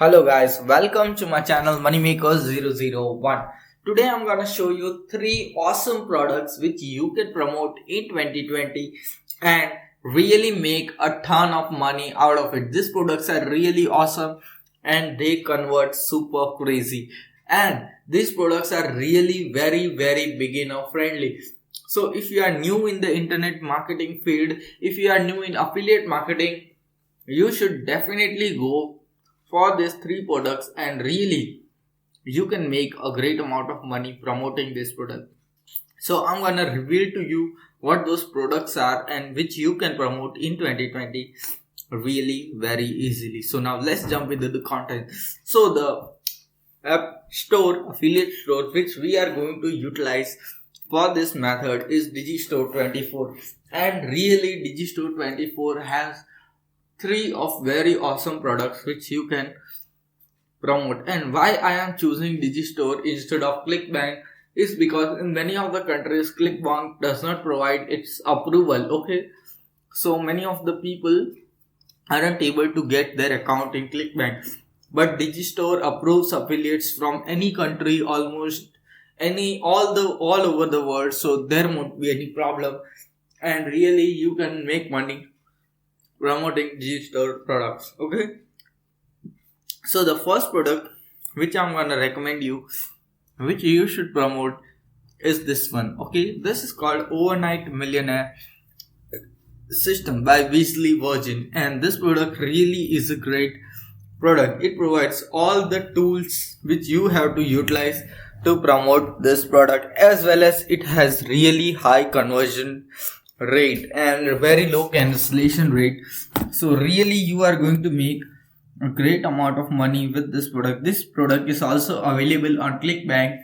Hello guys, welcome to my channel Moneymakers001. Today I'm gonna show you 3 awesome products which you can promote in 2020 and really make a ton of money out of it. These products are really awesome and they convert super crazy. And these products are really very beginner friendly. So if you are new in the internet marketing field, if you are new in affiliate marketing, you should definitely go for these 3 products and really you can make a great amount of money promoting this product. So I'm gonna reveal to you what those products are and which you can promote in 2020 really very easily. So now let's jump into the content. So the app store, affiliate store which we are going to utilize for this method is Digistore 24, and really Digistore 24 has 3 of very awesome products which you can promote. And why I am choosing Digistore instead of ClickBank is because in many of the countries ClickBank does not provide its approval. Okay, so many of the people aren't able to get their account in ClickBank, but Digistore approves affiliates from any country, almost all over the world, so there won't be any problem and really you can make money promoting digistore products. Okay, so the first product which I'm gonna recommend you, which you should promote, is this one. Okay, this is called Overnight Millionaire system by Weasley Virgin, and this product really is a great product. It provides all the tools which you have to utilize to promote this product, as well as it has really high conversion rate and very low cancellation rate. So really you are going to make a great amount of money with this product. This product is also available on ClickBank,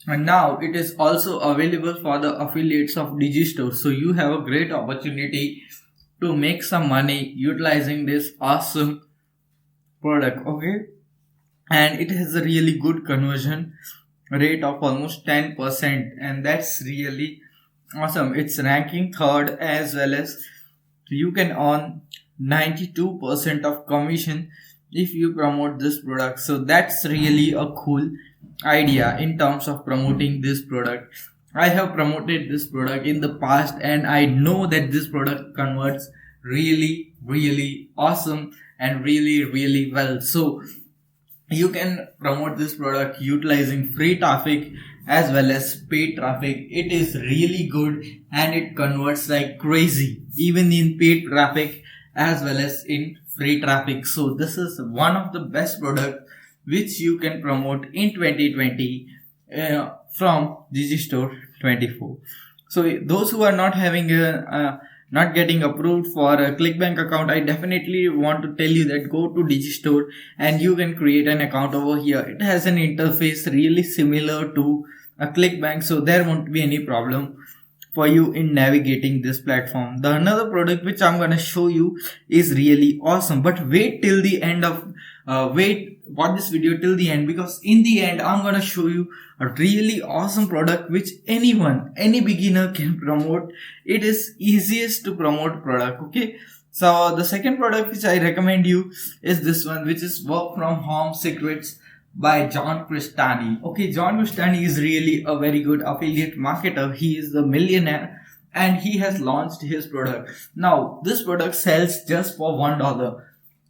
and now it is also available for the affiliates of Digistore. So you have a great opportunity to make some money utilizing this awesome product. Okay, and it has a really good conversion rate of almost 10%, and that's really awesome. It's ranking third, as well as you can earn 92% of commission if you promote this product. So that's really a cool idea in terms of promoting this product. I have promoted this product in the past and I know that this product converts really awesome and really well. So you can promote this product utilizing free traffic as well as paid traffic. It is really good and it converts like crazy, even in paid traffic as well as in free traffic. So this is one of the best products which you can promote in 2020 from Digistore 24. So those who are not having not getting approved for a ClickBank account, I definitely want to tell you that go to Digistore and you can create an account over here. It has an interface really similar to a ClickBank, so there won't be any problem for you in navigating this platform. The another product which I'm gonna show you is really awesome, but wait till the end of watch this video till the end, because in the end I'm gonna show you a really awesome product which any beginner can promote. It is easiest to promote product. Okay, so the second product which I recommend you is this one, which is Work From Home Secrets by John Cristani. Okay, John Cristani is really a very good affiliate marketer. He is the Millionaire and he has launched his product. Now this product sells just for $1,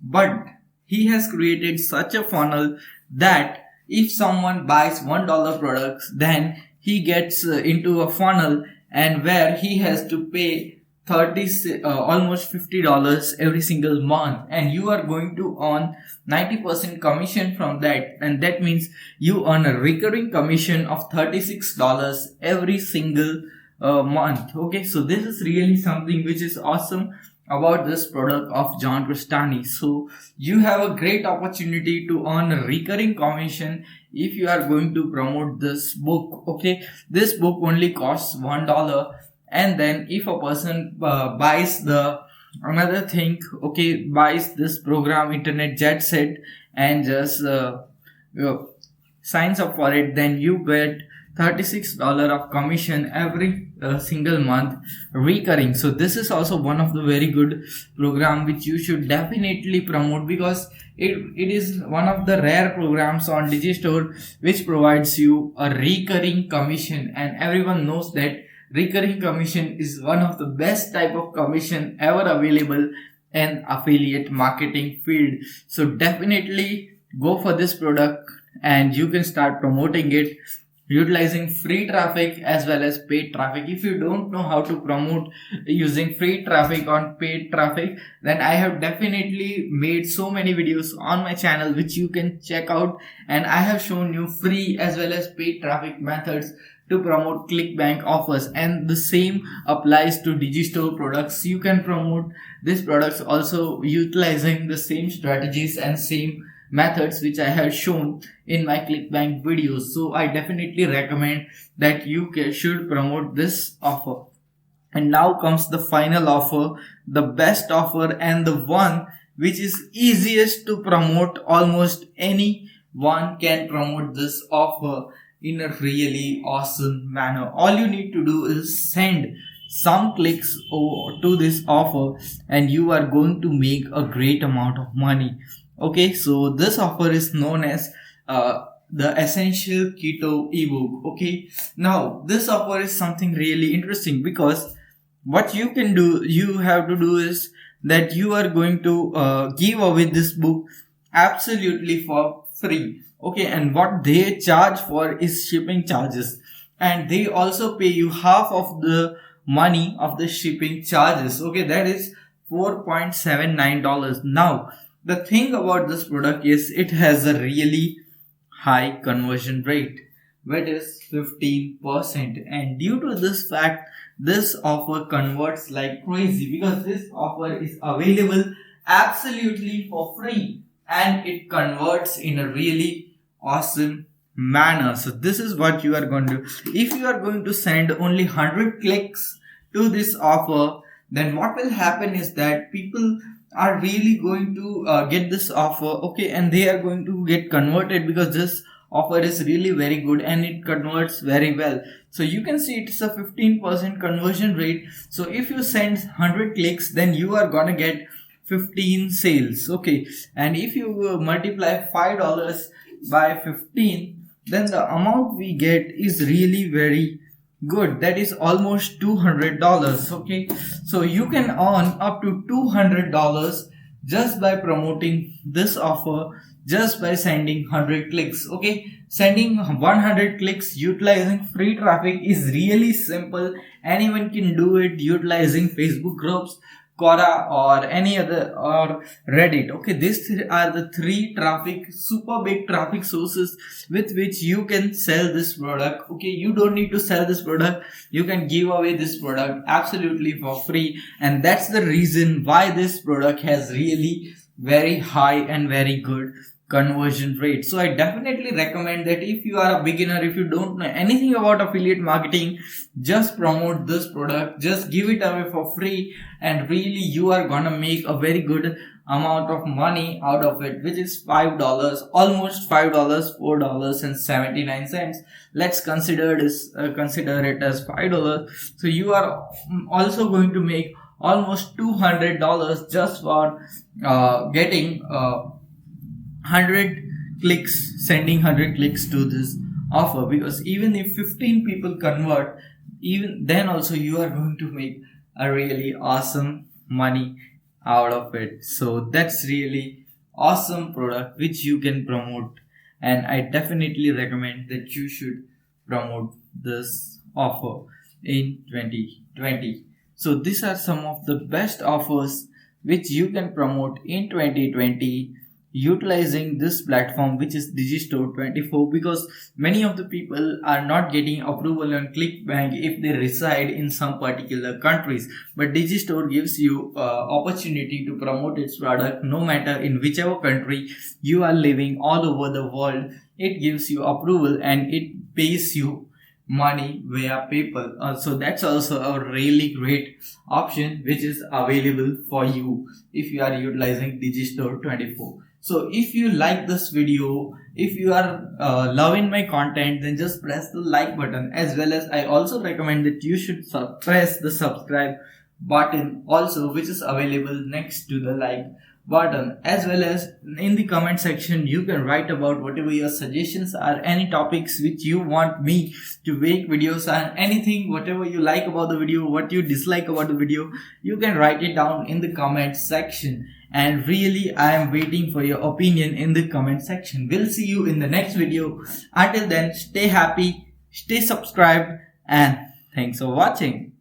but he has created such a funnel that if someone buys $1 products, then he gets into a funnel and where he has to pay almost $50 every single month, and you are going to earn 90% commission from that, and that means you earn a recurring commission of $36 every single month. Okay, so this is really something which is awesome about this product of John Cristani. So you have a great opportunity to earn a recurring commission if you are going to promote this book. Okay, this book only costs $1, and then if a person buys the another thing, okay, buys this program Internet Jet Set and just signs up for it, then you get $36 of commission every single month recurring. So this is also one of the very good program which you should definitely promote, because it is one of the rare programs on digistore which provides you a recurring commission, and everyone knows that recurring commission is one of the best type of commission ever available in affiliate marketing field. So definitely go for this product and you can start promoting it utilizing free traffic as well as paid traffic. If you don't know how to promote using free traffic on paid traffic, then I have definitely made so many videos on my channel which you can check out, and I have shown you free as well as paid traffic methods to promote clickbank offers, and the same applies to digistore products. You can promote these products also utilizing the same strategies and same methods which I have shown in my clickbank videos. So I definitely recommend that you should promote this offer. And now comes the final offer, the best offer, and the one which is easiest to promote. Almost anyone can promote this offer in a really awesome manner. All you need to do is send some clicks to this offer and you are going to make a great amount of money. Okay, so this offer is known as the Essential Keto Evo. Okay, now this offer is something really interesting, because what you can do, you have to do is that you are going to give away this book absolutely for free. Okay, and what they charge for is shipping charges, and they also pay you half of the money of the shipping charges. Okay, that is $4.79. Now the thing about this product is it has a really high conversion rate, which is 15%, and due to this fact this offer converts like crazy, because this offer is available absolutely for free and it converts in a really awesome manner. So this is what you are going to do. If you are going to send only 100 clicks to this offer, then what will happen is that people are really going to get this offer, okay, and they are going to get converted, because this offer is really very good and it converts very well. So you can see it's a 15% conversion rate. So if you send 100 clicks, then you are gonna get 15 sales. Okay, and if you multiply $5 by 15, then the amount we get is really very good. That is almost $200. Okay, so you can earn up to $200 just by promoting this offer, just by sending 100 clicks. Okay, sending 100 clicks utilizing free traffic is really simple. Anyone can do it utilizing Facebook groups, Quora, or any other, or Reddit. Okay, these are the three super big traffic sources with which you can sell this product. Okay, you don't need to sell this product, you can give away this product absolutely for free, and that's the reason why this product has really very high and very good conversion rate. So I definitely recommend that if you are a beginner, if you don't know anything about affiliate marketing, just promote this product, just give it away for free, and really you are gonna make a very good amount of money out of it, which is $5, almost $5, $4.79. Let's consider it as $5. So you are also going to make almost $200 just for getting 100 clicks, sending 100 clicks to this offer, because even if 15 people convert, even then also you are going to make a really awesome money out of it. So that's really awesome product which you can promote, and I definitely recommend that you should promote this offer in 2020. So these are some of the best offers which you can promote in 2020 utilizing this platform, which is digistore 24, because many of the people are not getting approval on clickbank if they reside in some particular countries, but digistore gives you opportunity to promote its product no matter in whichever country you are living all over the world. It gives you approval and it pays you money via PayPal. So that's also a really great option which is available for you if you are utilizing Digistore 24. So if you like this video, if you are loving my content, then just press the like button, as well as I also recommend that you should press the subscribe button also, which is available next to the like button. As well as in the comment section you can write about whatever your suggestions are, any topics which you want me to make videos on, anything, whatever you like about the video, what you dislike about the video, you can write it down in the comment section. And really, I am waiting for your opinion in the comment section. We'll see you in the next video. Until then, stay happy, stay subscribed, and thanks for watching.